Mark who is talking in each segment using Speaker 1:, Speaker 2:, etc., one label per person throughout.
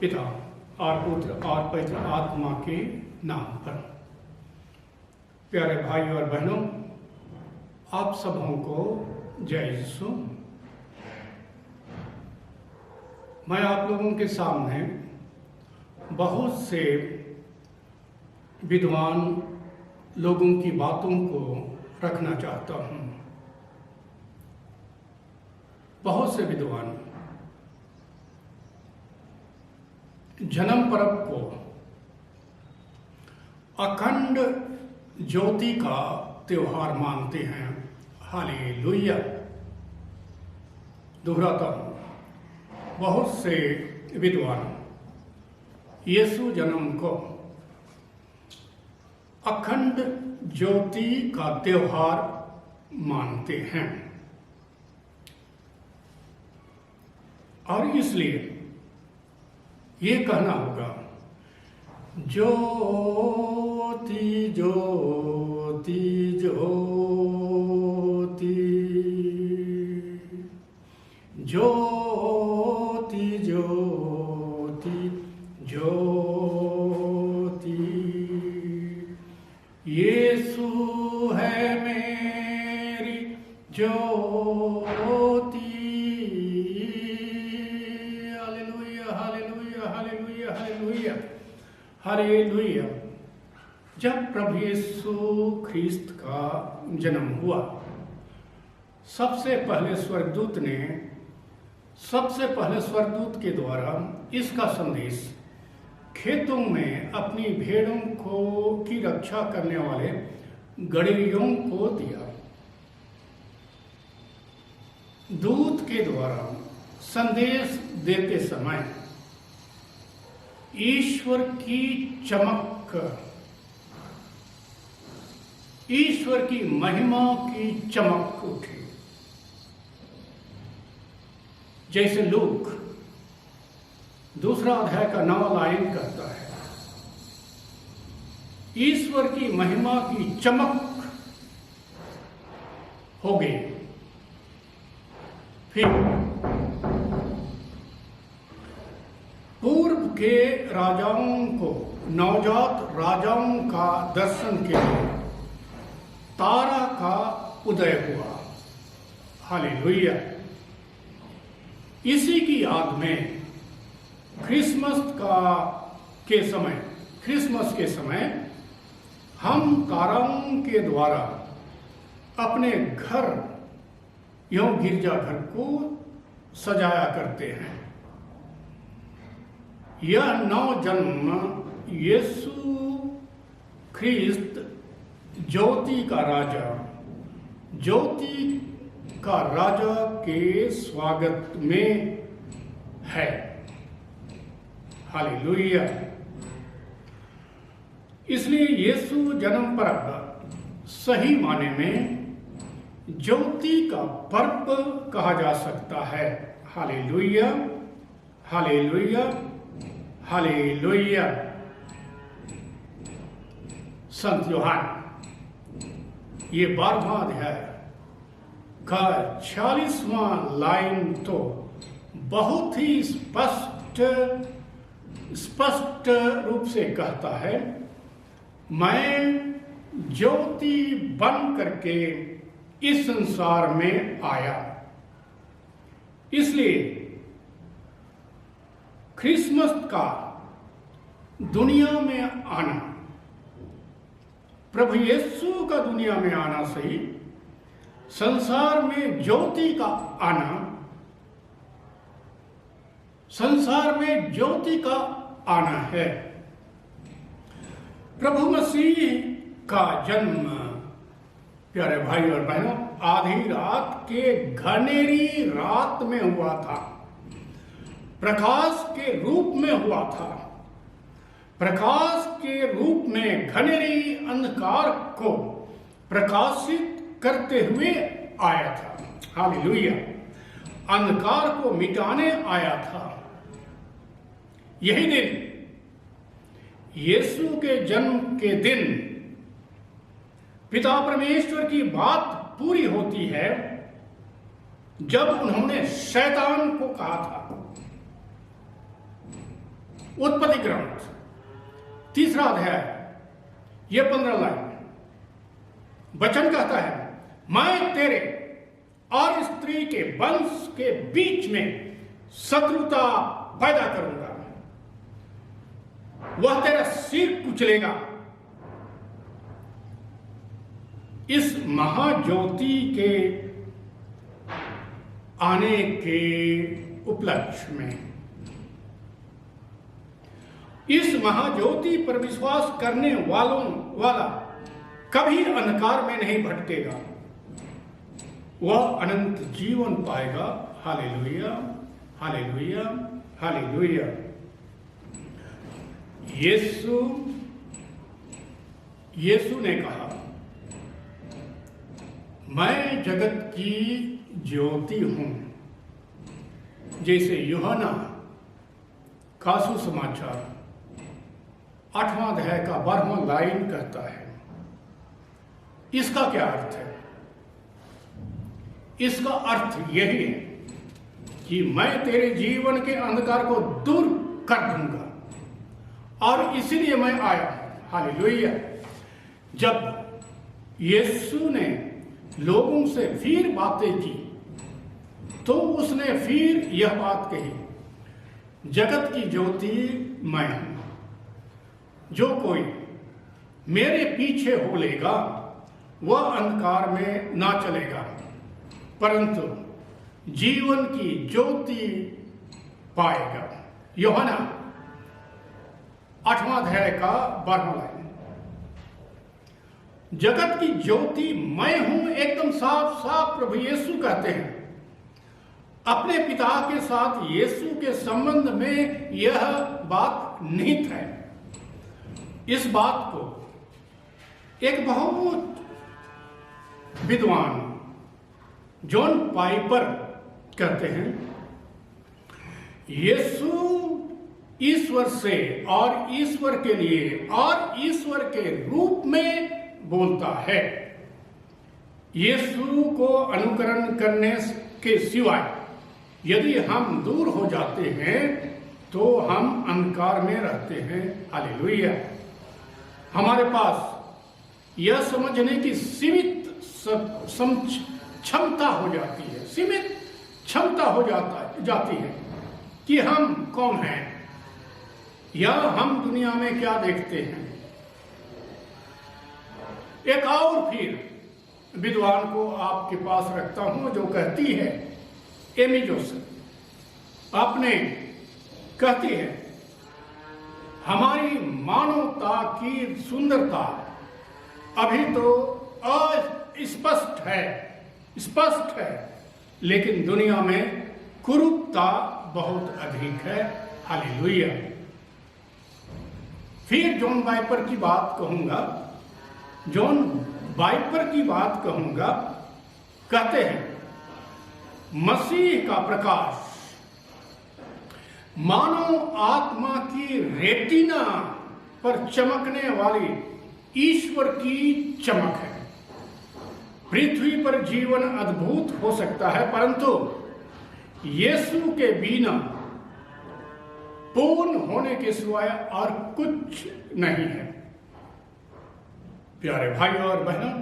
Speaker 1: पिता और पुत्र और पवित्र आत्मा के नाम पर। प्यारे भाई और बहनों, आप सबों को जय यीशु। मैं आप लोगों के सामने बहुत से विद्वान लोगों की बातों को रखना चाहता हूँ। बहुत से विद्वान जन्म पर्व को अखंड ज्योति का त्योहार मानते हैं। हालेलुया। दोहराता हूँ, बहुत से विद्वान यीशु जन्म को अखंड ज्योति का त्योहार मानते हैं और इसलिए ये कहना होगा, ज्योति ज्योति ज्योति ज्योति ज्योति ज्योति, यीशु है मेरी ज्योति। हालेलुया। जब प्रभु यीशु ख्रिस्त का जन्म हुआ, सबसे पहले स्वर्गदूत के द्वारा इसका संदेश खेतों में अपनी भेड़ों की रक्षा करने वाले गड़ेरियों को दिया। दूत के द्वारा संदेश देते समय ईश्वर की चमक, ईश्वर की महिमा की चमक उठी। जैसे लूक 2 अध्याय का 9 लाइन कहता है, ईश्वर की महिमा की चमक हो गई। फिर पूर्व के राजाओं को, नवजात राजाओं का दर्शन के लिए तारा का उदय हुआ। हालेलुया। इसी की याद में क्रिसमस के समय हम ताराओं के द्वारा अपने घर एवं गिरजाघर को सजाया करते हैं। यह नवजन्म यीशु ख्रिस्त ज्योति का राजा के स्वागत में है। हालेलुया। इसलिए यीशु जन्म पर्व सही माने में ज्योति का पर्व कहा जा सकता है। Hallelujah, hallelujah, hallelujah. संत यूहन्ना ये 12वां अध्याय का 46वां लाइन तो बहुत ही स्पष्ट रूप से कहता है, मैं ज्योति बन करके इस संसार में आया। इसलिए क्रिसमस का दुनिया में आना, प्रभु यीशु का दुनिया में आना सही, संसार में ज्योति का आना, संसार में ज्योति का आना है। प्रभु मसीह का जन्म, प्यारे भाई और बहनों, आधी रात के घनेरी रात में हुआ था। प्रकाश के रूप में हुआ था। प्रकाश के रूप में घनेरी अंधकार को प्रकाशित करते हुए आया था। हालेलुया। अंधकार को मिटाने आया था। यही दिन, यीशु के जन्म के दिन, पिता परमेश्वर की बात पूरी होती है जब उन्होंने शैतान को कहा था, उत्पत्ति ग्रंथ 3 अध्याय, ये 15 लाइन वचन कहता है, मैं तेरे और स्त्री के वंश के बीच में शत्रुता पैदा करूंगा, वह तेरा सिर कुचलेगा। इस महाज्योति के आने के उपलक्ष्य में, इस महाज्योति पर विश्वास करने वाला कभी अंधकार में नहीं भटकेगा, वह अनंत जीवन पाएगा। Hallelujah, hallelujah, hallelujah. यीशु ने कहा, मैं जगत की ज्योति हूं। जैसे यूहन्ना का सुसमाचार 8वां अध्याय का 12वां लाइन कहता है। इसका क्या अर्थ है? इसका अर्थ यही है कि मैं तेरे जीवन के अंधकार को दूर कर दूंगा, और इसीलिए मैं आया। हालेलुया। जब यीशु ने लोगों से फिर बातें की तो उसने फिर यह बात कही, जगत की ज्योति मैं हूं, जो कोई मेरे पीछे हो लेगा वह अंधकार में ना चलेगा, परंतु जीवन की ज्योति पाएगा। यूहन्ना 8वां अध्याय का 12वां लाइन। जगत की ज्योति मैं हूं, एकदम साफ साफ प्रभु यीशु कहते हैं। अपने पिता के साथ यीशु के संबंध में यह बात निहित है। इस बात को एक बहुत विद्वान जॉन पाइपर कहते हैं। यीशु ईश्वर से और ईश्वर के लिए और ईश्वर के रूप में बोलता है। यीशु को अनुकरण करने के सिवाय यदि हम दूर हो जाते हैं तो हम अंधकार में रहते हैं। हालेलुया। हमारे पास यह समझने की सीमित क्षमता हो जाती है, सीमित क्षमता हो जाती है कि हम कौन हैं या हम दुनिया में क्या देखते हैं। एक और फिर विद्वान को आपके पास रखता हूं जो कहती है, एमी जोसेफ अपने कहती है, हमारी मानवता की सुंदरता अभी तो अस्पष्ट है, लेकिन दुनिया में कुरूपता बहुत अधिक है। हालेलुया। फिर जॉन पाइपर की बात कहूंगा। कहते हैं, मसीह का प्रकाश मानव आत्मा की रेटिना पर चमकने वाली ईश्वर की चमक है। पृथ्वी पर जीवन अद्भुत हो सकता है, परंतु यीशु के बिना पूर्ण होने के सिवाय और कुछ नहीं है। प्यारे भाइयों और बहनों,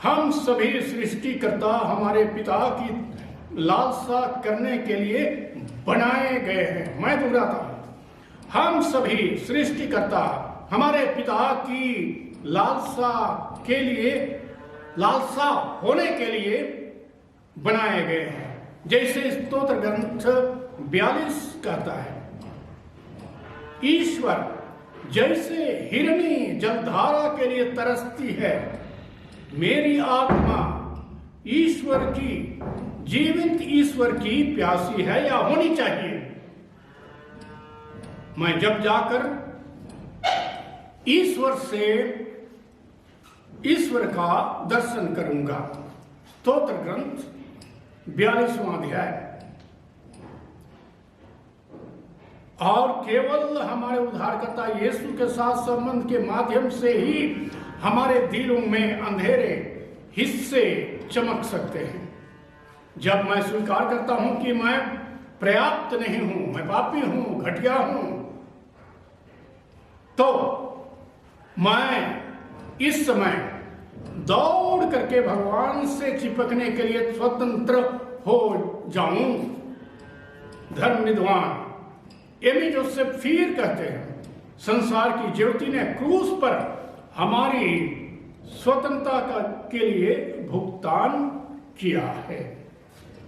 Speaker 1: हम सभी सृष्टिकर्ता हमारे पिता की लालसा करने के लिए बनाए गए हैं। मैं दोहराता हूं, हम सभी सृष्टिकर्ता हमारे पिता की लालसा होने के लिए बनाए गए हैं। जैसे स्तोत्र ग्रंथ 42 कहता है, ईश्वर जैसे हिरनी जलधारा के लिए तरसती है, मेरी आत्मा जीवित ईश्वर की प्यासी है या होनी चाहिए। मैं जब जाकर ईश्वर का दर्शन करूंगा। स्तोत्र ग्रंथ 42वां अध्याय। और केवल हमारे उद्धारकर्ता यीशु के साथ संबंध के माध्यम से ही हमारे दिलों में अंधेरे हिस्से चमक सकते हैं। जब मैं स्वीकार करता हूं कि मैं पर्याप्त नहीं हूं, मैं पापी हूं, घटिया हूं, तो मैं इस समय दौड़ करके भगवान से चिपकने के लिए स्वतंत्र हो जाऊं। धर्म विद्वान एमी जोसेफ फिर कहते हैं, संसार की ज्योति ने क्रूस पर हमारी स्वतंत्रता के लिए भुगतान किया है।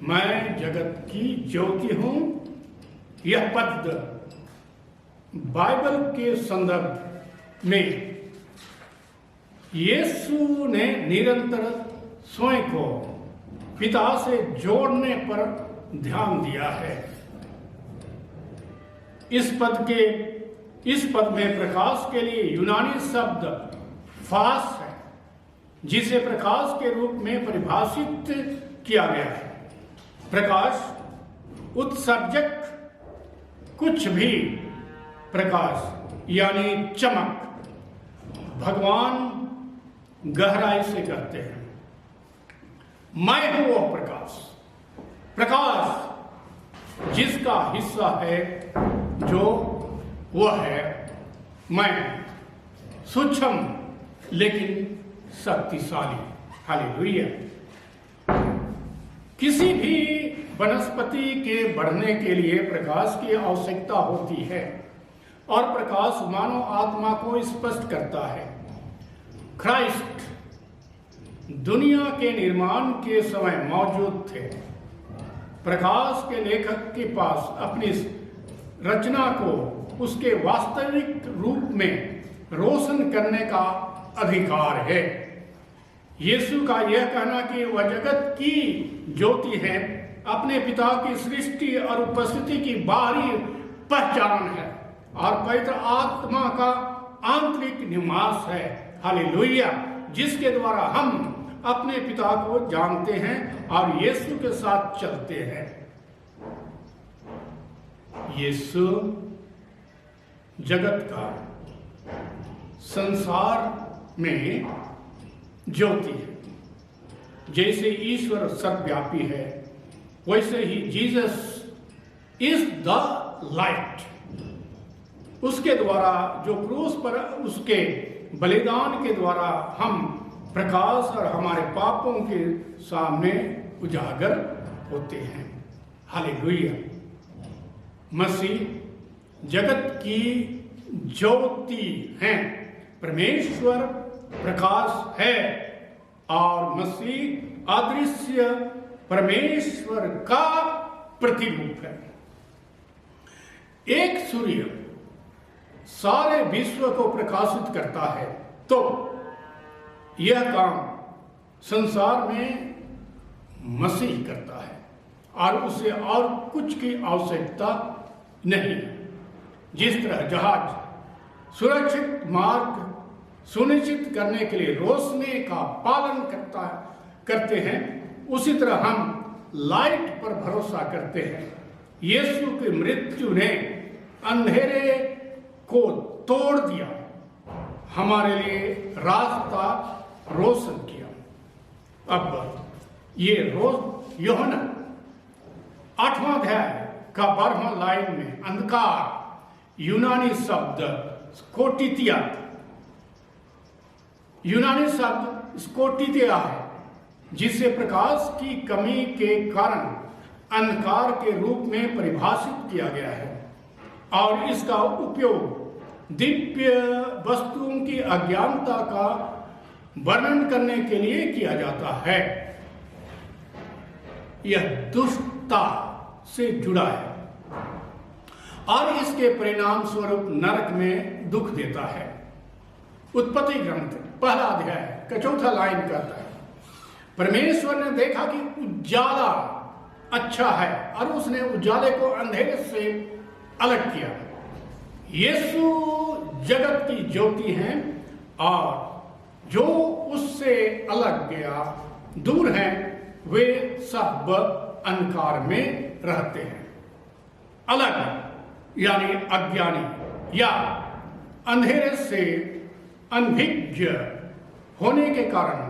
Speaker 1: मैं जगत की ज्योति हूं। यह पद बाइबल के संदर्भ में यीशु ने निरंतर स्वयं को पिता से जोड़ने पर ध्यान दिया है। इस पद में प्रकाश के लिए यूनानी शब्द फास है, जिसे प्रकाश के रूप में परिभाषित किया गया है। प्रकाश उत्सर्जक, कुछ भी प्रकाश यानी चमक, भगवान गहराई से कहते हैं, मैं हूं वह प्रकाश। प्रकाश जिसका हिस्सा है जो वह है मैं, सूक्ष्म लेकिन शक्तिशाली। हालेलुया। किसी भी वनस्पति के बढ़ने के लिए प्रकाश की आवश्यकता होती है और प्रकाश मानव आत्मा को स्पष्ट करता है। क्राइस्ट दुनिया के निर्माण के समय मौजूद थे। प्रकाश के लेखक के पास अपनी रचना को उसके वास्तविक रूप में रोशन करने का अधिकार है। यीशु का यह कहना कि वह जगत की ज्योति है, अपने पिता की सृष्टि और उपस्थिति की बाहरी पहचान है और पवित्र आत्मा का आंतरिक निवास है। हालेलुया। जिसके द्वारा हम अपने पिता को जानते हैं और यीशु के साथ चलते हैं। यीशु जगत का, संसार में ज्योति है। जैसे ईश्वर सर्वव्यापी है, वैसे ही जीसस इज द लाइट। उसके द्वारा, जो क्रूस पर उसके बलिदान के द्वारा हम प्रकाश और हमारे पापों के सामने उजागर होते हैं। हालेलुया। मसीह जगत की ज्योति हैं। परमेश्वर प्रकाश है और मसीह अदृश्य परमेश्वर का प्रतिरूप है। एक सूर्य सारे विश्व को प्रकाशित करता है, तो यह काम संसार में मसीह करता है और उसे और कुछ की आवश्यकता नहीं। जिस तरह जहाज सुरक्षित मार्ग सुनिश्चित करने के लिए रोशनी का पालन करते हैं, उसी तरह हम लाइट पर भरोसा करते हैं। यीशु की मृत्यु ने अंधेरे को तोड़ दिया, हमारे लिए रास्ता रोशन किया। अब ये रोज यूहन्ना 8वां अध्याय का 12वां लाइन में अंधकार यूनानी शब्द स्कोटितिया, यूनानी शब्द स्कोटितिया है, जिसे प्रकाश की कमी के कारण अंधकार के रूप में परिभाषित किया गया है और इसका उपयोग दिव्य वस्तुओं की अज्ञानता का वर्णन करने के लिए किया जाता है। यह दुष्टता से जुड़ा है और इसके परिणाम स्वरूप नरक में दुख देता है। उत्पत्ति ग्रंथ 1 अध्याय का 4 लाइन कहता है, परमेश्वर ने देखा कि उजाला अच्छा है और उसने उजाले को अंधेरे से अलग किया। यीशु जगत की ज्योति हैं और जो उससे अलग गया, दूर हैं, वे सब अंधकार में रहते हैं। अलग यानी अज्ञानी या अंधेरे से अनभिज्ञ होने के कारण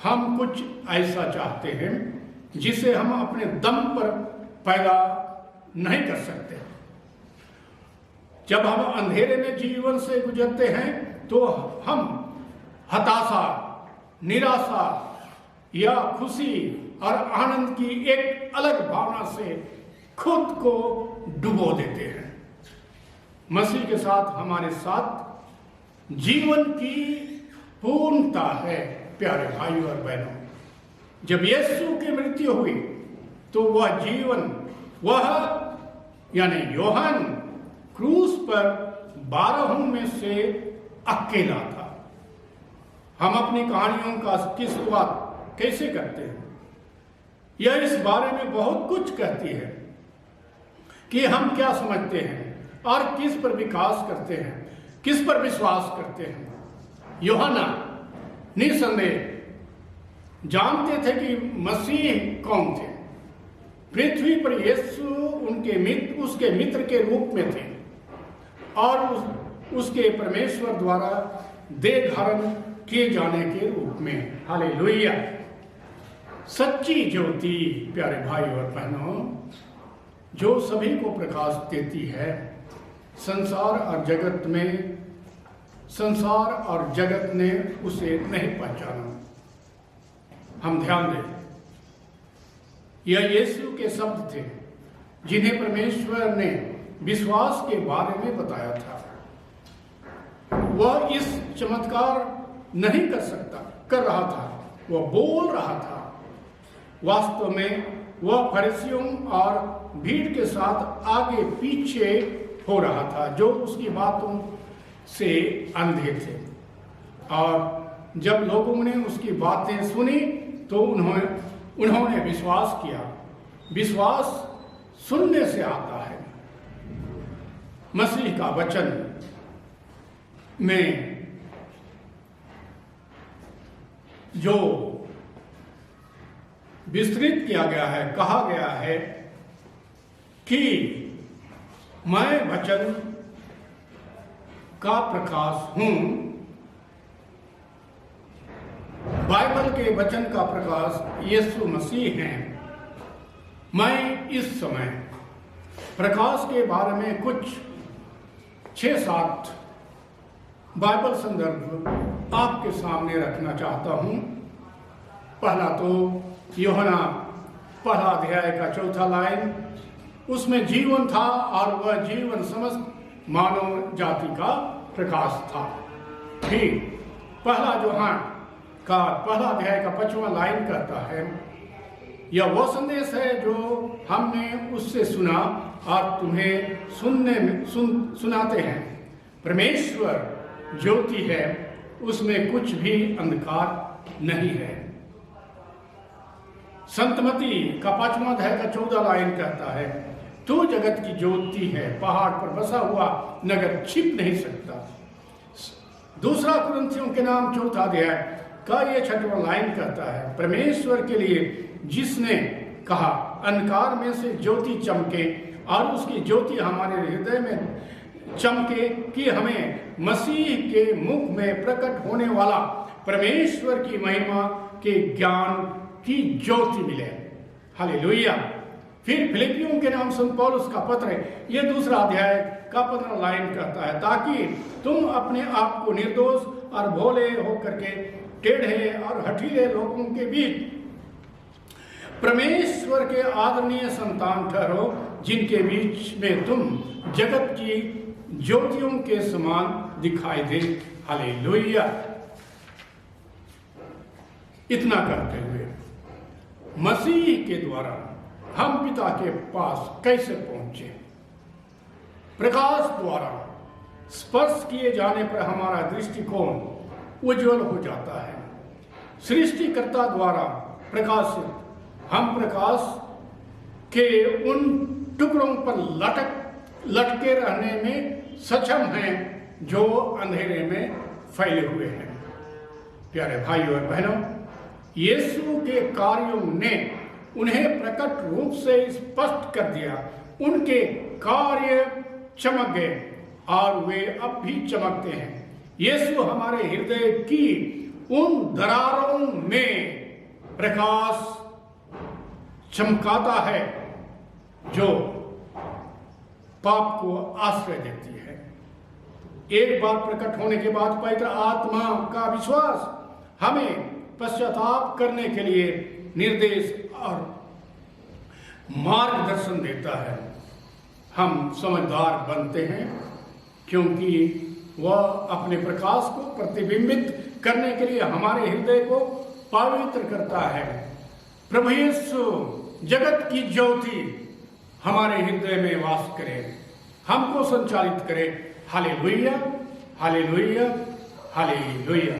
Speaker 1: हम कुछ ऐसा चाहते हैं जिसे हम अपने दम पर पैदा नहीं कर सकते। जब हम अंधेरे में जीवन से गुजरते हैं तो हम हताशा, निराशा या खुशी और आनंद की एक अलग भावना से खुद को डुबो देते हैं। मसीह के साथ हमारे साथ जीवन की पूर्णता है। प्यारे भाइयों और बहनों, जब यीशु की मृत्यु हुई तो वह जीवन, वह यानी यूहन्ना क्रूस पर 12 में से अकेला था। हम अपनी कहानियों का की शुरुआत कैसे करते हैं? यह इस बारे में बहुत कुछ कहती है कि हम क्या समझते हैं और किस पर विकास करते हैं, किस पर विश्वास करते हैं। यूहन्ना निसंदेह जानते थे कि मसीह कौन थे। पृथ्वी पर यीशु उसके मित्र के रूप में थे और उसके परमेश्वर द्वारा देह धारण किए जाने के रूप में। हालेलुया। सच्ची ज्योति, प्यारे भाई और बहनों, जो सभी को प्रकाश देती है, संसार और जगत ने उसे नहीं पहचाना। हम ध्यान दें, यह यीशु के शब्द थे जिन्हें परमेश्वर ने विश्वास के बारे में बताया था। वह इस चमत्कार नहीं कर रहा था, वह बोल रहा था। वास्तव में वह फरीसियों और भीड़ के साथ आगे पीछे हो रहा था, जो उसकी बातों से अंधे थे। और जब लोगों ने उसकी बातें सुनी तो उन्होंने विश्वास किया। विश्वास सुनने से आता है। मसीह का वचन में जो विस्तृत किया गया है, कहा गया है कि मैं वचन का प्रकाश हूं। बाइबल के वचन का प्रकाश यीशु मसीह हैं। मैं इस समय प्रकाश के बारे में कुछ 6-7 बाइबल संदर्भ आपके सामने रखना चाहता हूं। पहला तो यूहन्ना 1 अध्याय का 4 लाइन, उसमें जीवन था और वह जीवन समस्त मानव जाति का प्रकाश था। फिर 1 यूहन्ना का 1 अध्याय का 5वां लाइन कहता है, यह वो संदेश है जो हमने उससे सुना और तुम्हें सुनाते हैं। परमेश्वर ज्योति है, उसमें कुछ भी अंधकार नहीं है। संतमती का 5वां अध्याय का 14 लाइन कहता है, तू जगत की ज्योति है, पहाड़ पर बसा हुआ नगर छिप नहीं सकता। 2 कुरिन्थियों के नाम 4 अध्याय का ये 6वां लाइन कहता है, परमेश्वर के लिए जिसने कहा अंधकार में से ज्योति चमके और उसकी ज्योति हमारे हृदय में चमके कि हमें मसीह के मुख में प्रकट होने वाला परमेश्वर की महिमा के ज्ञान की ज्योति मिले। हालेलुया। फिर फिलिपियों के नाम संत पौलुस का पत्र है, ये 2 अध्याय का 15 लाइन कहता है, ताकि तुम अपने आप को निर्दोष और भोले होकर के टेढ़े और हठीले लोगों के बीच परमेश्वर के आदरणीय संतान ठहरो, जिनके बीच में तुम जगत की ज्योतियों के समान दिखाई दे। हालेलुया। इतना करते हुए मसीह के द्वारा हम पिता के पास कैसे पहुंचे? प्रकाश द्वारा स्पर्श किए जाने पर हमारा दृष्टिकोण उज्जवल हो जाता है। सृष्टिकर्ता द्वारा प्रकाशित हम प्रकाश के उन टुकड़ों पर लटके रहने में सक्षम हैं जो अंधेरे में फैले हुए हैं। प्यारे भाइयों और बहनों, यीशु के कार्यों ने उन्हें प्रकट रूप से स्पष्ट कर दिया। उनके कार्य चमक गए और वे अब भी चमकते हैं। यीशु हमारे हृदय की उन दरारों में प्रकाश चमकाता है जो पाप को आश्रय देती है। एक बार प्रकट होने के बाद पवित्र आत्मा का विश्वास हमें पश्चाताप करने के लिए निर्देश और मार्गदर्शन देता है। हम समझदार बनते हैं क्योंकि वह अपने प्रकाश को प्रतिबिंबित करने के लिए हमारे हृदय को पवित्र करता है। प्रभु यीशु जगत की ज्योति हमारे हृदय में वास करे, हमको संचालित करे। Hallelujah, hallelujah, hallelujah.